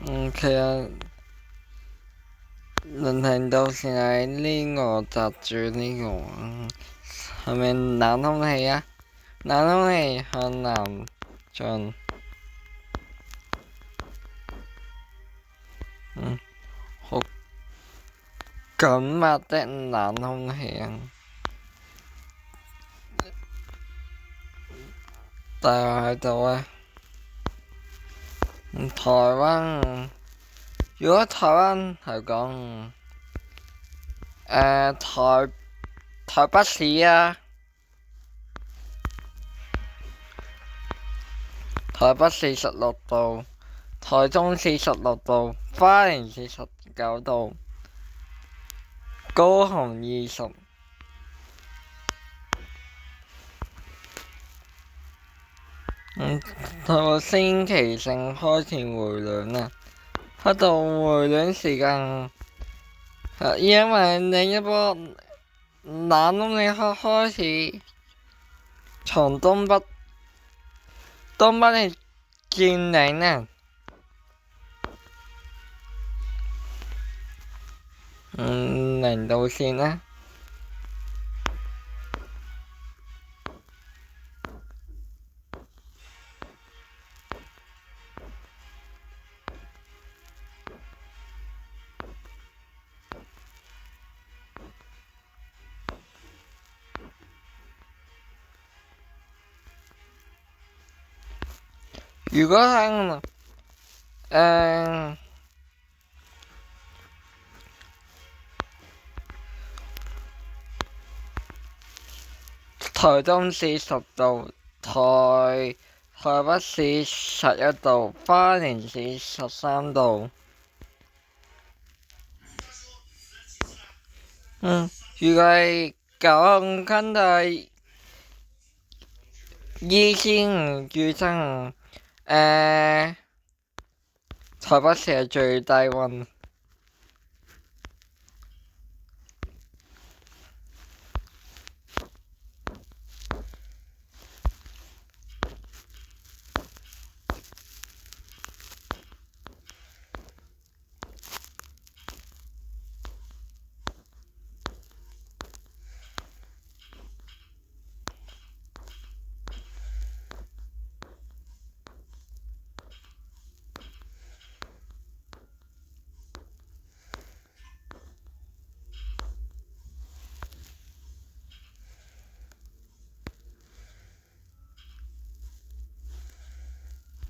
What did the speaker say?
其實能聽到是喺呢個窒住呢個係咪冷空氣啊？冷空氣向南進，好緊密的冷空氣啊！但係喺度啊，台灣，如果台灣係講台北市啊，台北市16度，台中市16度，花蓮市19度，高雄20。到星期性開始回暖啦，喺度回暖時間，因為另一波冷空氣開始從東北嚟佔領啦。0度線啦。如果係台中市10度，台北市11度，花蓮市13度。如果係九龍根據2000預測，台北市係最低溫。